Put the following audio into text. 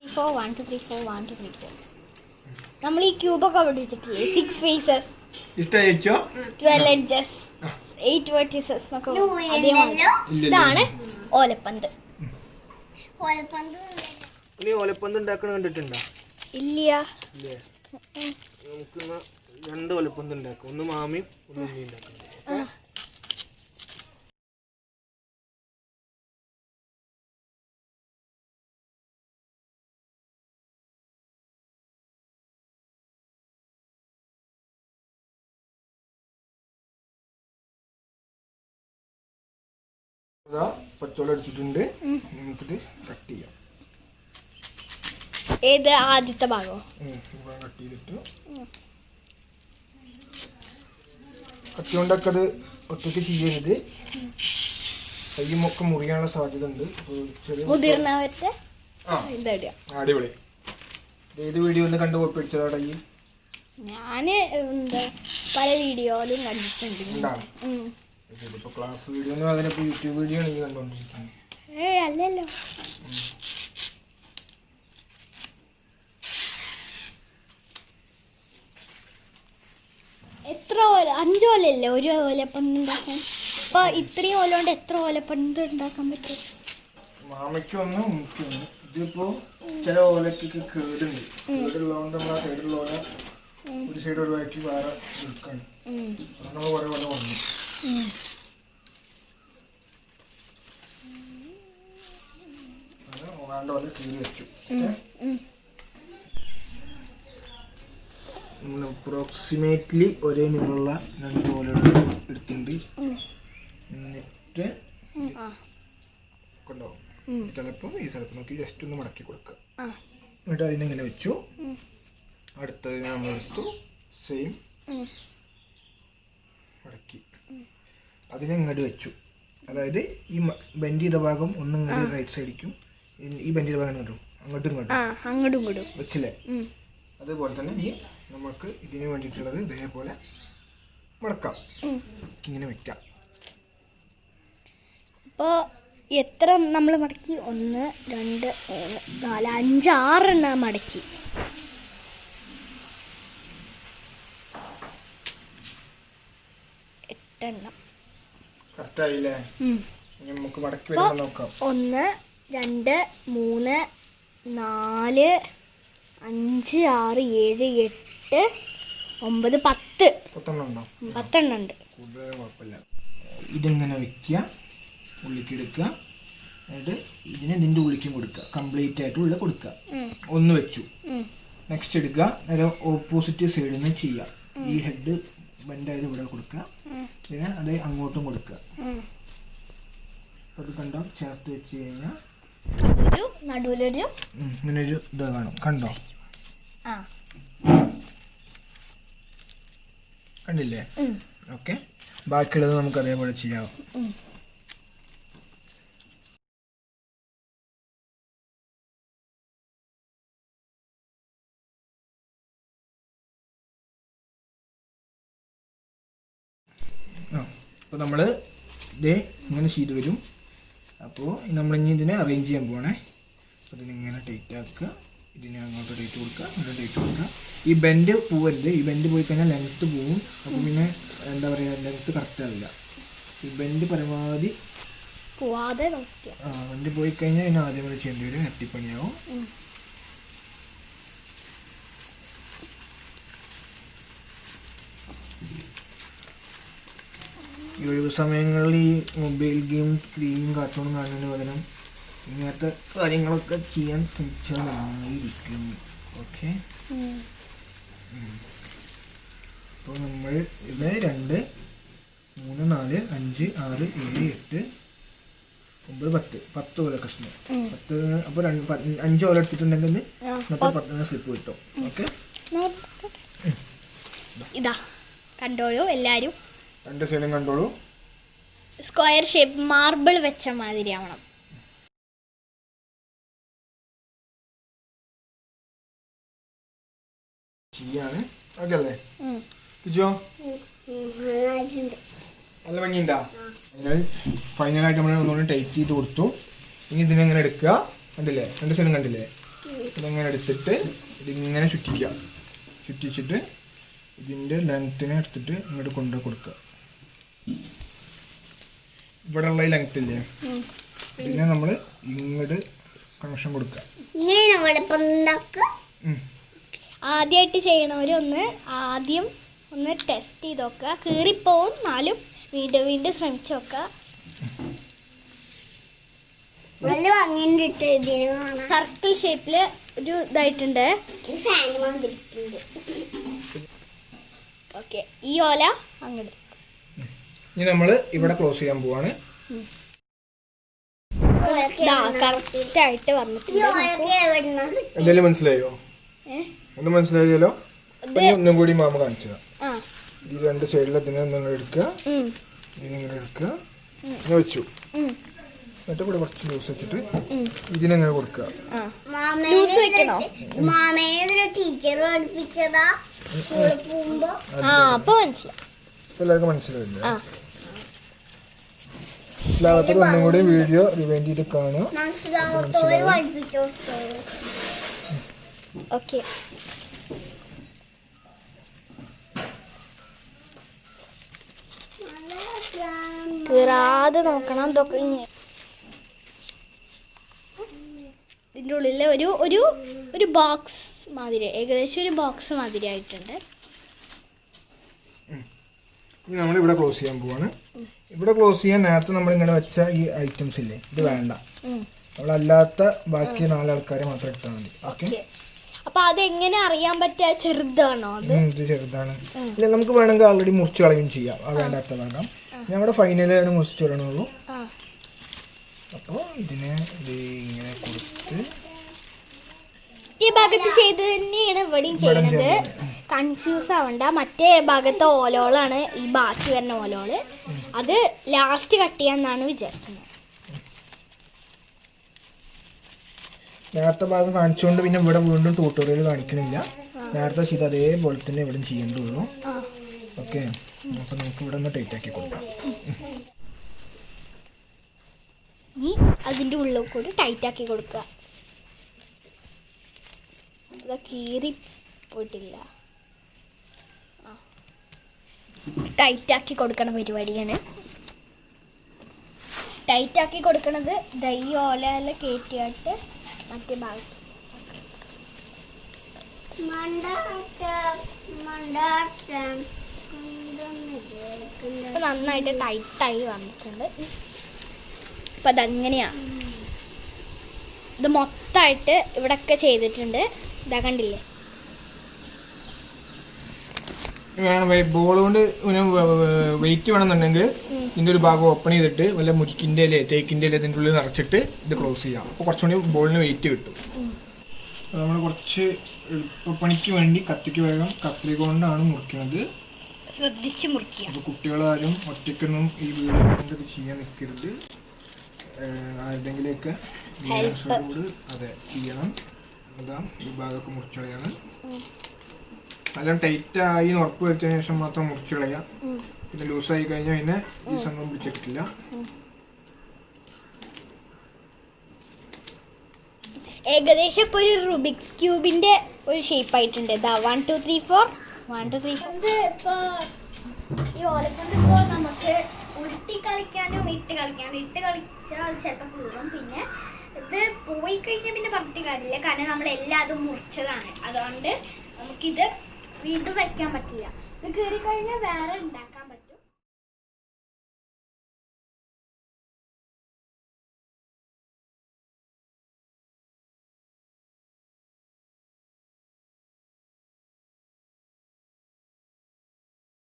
4 1 2 3 4 1 2 3 4 നമ്മൾ ഈ ക്യൂബൊക്കെ പഠിച്ചിട്ടില്ലേ 6 faces ഇഷ്ടമായിച്ചോ 12 edges 8 vertices എന്നൊക്കെ ഇതാണ് ഓലപ്പന്ത്. നീ ഓലപ്പന്ത് ഉണ്ടാക്കണ കണ്ടിട്ടുണ്ടോ? ഇല്ല. നമുക്ക് 2 ഓലപ്പന്ത് ഉണ്ടാക്കാം. ഒന്ന് മാമിയും ഒന്ന് ഉമ്മയും ഉണ്ടാക്കാം. പച്ചോളം എടുത്തിട്ടുണ്ട്. നമുക്കിത് കട്ട് ചെയ്യാം. ഏത് ആദ്യത്തെ ഭാഗം കട്ട് ചെയ്തിട്ട് കത്തിയോണ്ടൊക്കെ അത് ഒറ്റയ്ക്ക് ചെയ്യരുത്. കയ്യുമൊക്കെ മുറിയാനുള്ള സാധ്യത ഉണ്ട്. മുതിർന്നവരുടെ അടിപൊളി. ഏത് വീഡിയോ ഒന്ന് കണ്ടു ഒപ്പിടിച്ചതാടാ ഈ? ഞാന് പല വീഡിയോയിലും കണ്ടിട്ടുണ്ട്. ഇതിപ്പോ ക്ലാസ് വീഡിയോ അതിനിപ്പോ യൂട്യൂബ് വീഡിയോ ആണ് ഈ കണ്ടോണ്ടിരിക്കുന്നത്. അല്ലല്ലോ. എത്ര ഓല? 5 ഓലല്ലേ ഒരു ഓലപ്പന്ത് ഉണ്ടാക്കാൻ? അപ്പൊ ഇത്രയും ഓല കൊണ്ട് എത്ര ഓലപ്പന്ത് ഉണ്ടാക്കാൻ പറ്റും? മാമയ്ക്കൊന്നും എനിക്കൊന്നും. ഇതിപ്പോ ചില ഓലക്കൊക്കെ കേടുണ്ട്. കേടുള്ളതുകൊണ്ട് നമ്മൾ ആ കേടുള്ള ഓല ഒരു സൈഡ് ഒഴിവാക്കി വേറെ എടുക്കാണ്. നമ്മൾ കുറെ പോലെ വന്നു. അപ്രോക്സിമേറ്റ്ലി ഒരേ നീളമുള്ള 2 ഓലകൾ എടുത്തിട്ടുണ്ട്. എന്നിട്ട് കൊണ്ടുപോകും. ചിലപ്പം ഈ സ്ഥലത്ത് നോക്കി ജസ്റ്റ് ഒന്ന് മടക്കി കൊടുക്കുക. എന്നിട്ട് അതിനെങ്ങനെ വെച്ചു. അടുത്തത് നമ്മൾ എടുത്തു. സെയിം മടക്കി അതിനെ ഇങ്ങോട്ട് വെച്ചു. അതായത് ഈ ബെൻഡ് ചെയ്ത ഭാഗം ഒന്നും ഇങ്ങോട്ട് റൈറ്റ് സൈഡിക്കും, ഈ ബെൻഡ് ചെയ്ത ഭാഗം അങ്ങോട്ടും ഇങ്ങോട്ടും വെച്ചില്ലേ? അതേപോലെ തന്നെ ഈ നമുക്ക് ഇതിന് വേണ്ടിയിട്ടുള്ളത് ഇതേപോലെ മടക്കാം. ഇങ്ങനെ വെക്കാം. അപ്പോൾ എത്ര നമ്മൾ മടക്കി? 1 2 3 4 5 6 എണ്ണം മടക്കി. കറക്റ്റായില്ലേ? നമുക്ക് മടക്കി വരുമ്പോൾ നോക്കാം. 1 2 3 4 5 6 7 8 9 10 10 ഉണ്ട്. കുഴപ്പമില്ല. ഇതിങ്ങനെ വെക്കുക, ഉള്ളിക്ക് എടുക്കുക. എന്നിട്ട് ഇതിനെ ഇതിൻ്റെ ഉള്ളിക്കും കൊടുക്കുക. കംപ്ലീറ്റ് ആയിട്ട് ഉള്ളിൽ കൊടുക്കുക. 1 വെച്ചു. നെക്സ്റ്റ് എടുക്കുക. നേരെ ഓപ്പോസിറ്റ് സൈഡിൽ നിന്ന് ചെയ്യുക. ഈ ഹെഡ് ബെൻഡായത് ഇവിടെ കൊടുക്കുക. പിന്നെ അത് അങ്ങോട്ടും കൊടുക്കുക. അത് കണ്ടോ? ചേർത്ത് വെച്ച് കഴിഞ്ഞാൽ ഇങ്ങനൊരു ഇത് കാണും. കണ്ടോ? കണ്ടില്ലേ? ഓക്കെ. ബാക്കിയുള്ളത് നമുക്ക് അതേപോലെ ചെയ്യാം. അപ്പോൾ നമ്മൾ ഇത് ഇങ്ങനെ ചെയ്ത് വരും. അപ്പോൾ നമ്മളിനി ഇതിനെ അറേഞ്ച് ചെയ്യാൻ പോകണേ. അപ്പോൾ ഇതിനിങ്ങനെ ടൈറ്റ് ആക്കുക. ഇതിനെ അങ്ങോട്ട് ടൈറ്റ് കൊടുക്കുക, അങ്ങോട്ട് ടൈറ്റ് കൊടുക്കുക. ഈ ബെൻഡ് പോവരുത്. ഈ ബെൻഡ് പോയി കഴിഞ്ഞാൽ ലെങ്ത്ത് പോവും. അപ്പോൾ പിന്നെ എന്താ പറയുക, ലെങ്ത്ത് കറക്റ്റ് ആവില്ല. ഈ ബെൻഡ് പരമാവധി പോവാതെ ബെൻഡ് പോയി കഴിഞ്ഞാൽ ഇതിന് ആദ്യം ചെയ്യേണ്ടി വരും. അട്ടിപ്പണിയാവും. ഈ ഒഴിവ് സമയങ്ങളിൽ ഈ മൊബൈൽ ഗെയിം, സ്ക്രീനും കാർട്ടൂണും കാണുന്നതിന് പകരം ഇങ്ങനത്തെ കാര്യങ്ങളൊക്കെ ചെയ്യാൻ ശ്രമിച്ചാൽ നന്നായിരിക്കും. ഓക്കെ. അപ്പോൾ നമ്മൾ ഇത് 2 3 4 5 6 7 8 9 10 ഓല കഷ്ണം. 10. അപ്പോൾ 5 ഓല എടുത്തിട്ടുണ്ടെങ്കിൽ മൊത്തം 10 സ്ലിപ്പ് കിട്ടും. ഓക്കെ. ഇതാ കണ്ടോളൂ എല്ലാവരും. 2 സൈഡും കണ്ടോളൂ. സ്ക്വയർ ഷേപ്പ് മാർബിൾ വെച്ച മാതിരി ആവണം. ചെയ്യാണ്. ഓക്കെ അല്ലേ? നല്ല ഭംഗിയുണ്ടാ? ഫൈനലായിട്ട് നമ്മൾ ഒന്നുകൂടി ടൈറ്റ് ചെയ്ത് കൊടുത്തു. ഇനി ഇതിനെങ്ങനെ എടുക്കുക? കണ്ടില്ലേ? 2 സൈഡും കണ്ടില്ലേ? ഇതങ്ങനെ എടുത്തിട്ട് ഇതിങ്ങനെ ചുറ്റിക്കുക. ചുറ്റിച്ചിട്ട് ഇതിൻ്റെ ലെങ്ത്തിനെ എടുത്തിട്ട് ഇങ്ങോട്ട് കൊണ്ടു കൊടുക്കുക. ഇവിടെ ഉള്ള ഈ ലെങ്ത് ഇല്ലേ, ഇതിനെ നമ്മൾ ഇങ്ങോട്ട് കണക്ഷൻ കൊടുക്കുക. ആദ്യമായിട്ട് ചെയ്യണവരൊന്ന് ആദ്യം ഒന്ന് ടെസ്റ്റ് ചെയ്ത് നോക്കുക. കീറിപ്പോവും, എന്നാലും വീണ്ടും വീണ്ടും ശ്രമിച്ചു നോക്കുക. സർക്കിൾ ഷേപ്പില് ഒരു ഇതായിട്ടുണ്ട്. ഓക്കെ, ഈ ഓല അങ്ങോട്ട്. ഇനി നമ്മൾ ഇവിടെ ക്ലോസ് ചെയ്യാൻ പോവാണ്. കറക്റ്റ് ആയിട്ട് വന്നിട്ടുണ്ട്. എന്തെങ്കിലും മനസ്സിലായോ? ഒന്നും മനസ്സിലായില്ലോ. ഒന്നും കൂടി മാമ കാണിച്ചു തരാം. ഈ രണ്ട് സൈഡിലെ ഇതിനെ നിങ്ങൾ എടുക്കുക, ഇതിനിങ്ങനെ എടുക്കുക, ഇങ്ങനെ വെച്ചു. എന്നിട്ട് ഇവിടെ കുറച്ച് ലൂസ് വെച്ചിട്ട് ഇതിനെങ്ങനെ കൊടുക്കുക. എല്ലാവർക്കും മനസ്സിലായില്ലേ? മനസ്സിലാവാത്തത് ഒന്നും കൂടി വീഡിയോ റിവൈൻഡ് ചെയ്ത് കാണുക. ഓക്കെ, കീറാതെ നോക്കണം. ഇതൊക്കെ ഇതിൻ്റെ ഉള്ളിൽ ഒരു ബോക്സ് മാതിരി, ഏകദേശം ഒരു ബോക്സ് മാതിരി ആയിട്ടുണ്ട്. ഇനി നമ്മൾ ഇവിടെ ക്ലോസ് ചെയ്യാൻ പോവാണ്. ഇവിടെ ക്ലോസ് ചെയ്യാൻ നേരത്തെ നമ്മൾ ഇങ്ങനെ വെച്ച ഈ ഐറ്റംസ് ഇല്ലേ, ഇത് വേണ്ട. നമ്മളല്ലാത്ത ബാക്കി 4 ആൾക്കാരെ മാത്രം ഇട്ടാൽ മതി. ഓക്കെ, അപ്പൊ അതെങ്ങനെ അറിയാൻ പറ്റുക? ചെറുതാണോ അത്? ഇത് ചെറുതാണ്. ഇല്ല, നമുക്ക് വേണമെങ്കിൽ ആൾറെഡി മുറിച്ച് കളയും ചെയ്യാം ആ വേണ്ടാത്ത ഭാഗം. ഞങ്ങളുടെ ഫൈനലാണ് മുറിച്ച് കളയണുള്ളൂ. അപ്പോൾ ഇതിനെ ഇങ്ങനെ കൊടുത്ത് ഈ ഭാഗത്ത് ചെയ്ത് തന്നെയാണ് ഇവിടെയും ചെയ്യുന്നത്. കൺഫ്യൂസ് ആവണ്ട. മറ്റേ ഭാഗത്തെ ഓലോളാണ് ഈ ബാക്കി വരുന്ന ഓലോള്. അത് ലാസ്റ്റ് കട്ട് ചെയ്യാന്നാണ് വിചാരിച്ചത്. നേരത്തെ ഭാഗം കാണിച്ചുകൊണ്ട് പിന്നെ ഇവിടെ വീണ്ടും ട്യൂട്ടോറിയൽ കാണിക്കണില്ല. നേരത്തെ ചെയ്ത് അതേപോലെ തന്നെ ഇവിടെ ചെയ്യേണ്ടുള്ളൂ. ഓക്കെ, അപ്പൊ നമുക്ക് ഇവിടെ ഒന്ന് ടൈറ്റ് ആക്കി കൊടുക്കാം. ഇനി അതിൻ്റെ ഉള്ളിൽ കൂടി ടൈറ്റ് ആക്കി കൊടുക്കുക. കീറി പോയിട്ടില്ല. ടൈറ്റ് ആക്കി കൊടുക്കണ പരിപാടിയാണ്. ടൈറ്റ് ആക്കി കൊടുക്കണത് ദൈ ഓല കയറ്റിയായിട്ട് മറ്റേ ഭാഗത്ത് നന്നായിട്ട് ടൈറ്റായി വന്നിട്ടുണ്ട്. അപ്പം അതങ്ങനെയാ. ഇത് മൊത്തമായിട്ട് ഇവിടെയൊക്കെ ചെയ്തിട്ടുണ്ട്. ഇതാ കണ്ടില്ലേ? ബോൾ കൊണ്ട് വെയിറ്റ് വേണമെന്നുണ്ടെങ്കിൽ ഇതിൻ്റെ ഒരു ഭാഗം ഓപ്പൺ ചെയ്തിട്ട് വല്ല മുരിക്കിൻ്റെ ഇല തേക്കിൻ്റെ ഇല ഇതിൻ്റെ ഉള്ളിൽ നിറച്ചിട്ട് ഇത് ക്ലോസ് ചെയ്യാം. അപ്പോൾ കുറച്ചുകൂടി ബോളിന് വെയിറ്റ് കിട്ടും. നമ്മൾ കുറച്ച് എളുപ്പപ്പണിക്ക് വേണ്ടി കത്തിക്ക് വേഗം കത്രിക കൊണ്ടാണ് മുറിക്കുന്നത്. ശ്രദ്ധിച്ച് മുറിക്കുക. അപ്പോൾ കുട്ടികളാരും ഒറ്റയ്ക്കൊന്നും ഈ വീഡിയോ കൊണ്ട് ഇത് ചെയ്യാൻ നിൽക്കരുത്. ആരുടെങ്കിലൊക്കെ അതെ ചെയ്യണം. അതാ ഈ ഭാഗമൊക്കെ മുറിച്ച് കളയാണ്. നല്ല ടൈറ്റ് ആയി ഉറപ്പ് വരുത്തിയതിനു ശേഷം മാത്രം മുറിച്ച് കളയാം. പിന്നെ ലൂസായി കഴിഞ്ഞാൽ പിന്നെ ഈ സംഭവം പിടിച്ചിട്ടില്ല. ഏകദേശം ഇപ്പോൾ ഒരു റുബിക്സ് ക്യൂബിന്റെ ഒരു ഷേപ്പ് ആയിട്ടുണ്ട്. 1 2 3 4 1 2 3 ഇപ്പോൾ ഈ ഓലക്കൊണ്ട് ഇപ്പോൾ നമുക്ക് ഉരുട്ടി കളിക്കാനും ഇട്ട് കളിക്കാനും. ഇട്ട് കളിച്ചാൽ ചിലപ്പോൾ കീറും. പിന്നെ ഇത് പോയി കഴിഞ്ഞാൽ പിന്നെ പറഞ്ഞിട്ട് കാര്യമില്ല. കാരണം നമ്മൾ എല്ലാതും മുറിച്ചതാണ്. അതുകൊണ്ട് നമുക്കിത് വീണ്ടും വയ്ക്കാൻ പറ്റില്ല. ഇത് കീറി കഴിഞ്ഞാൽ വേറെ ഉണ്ടാക്കാൻ പറ്റും.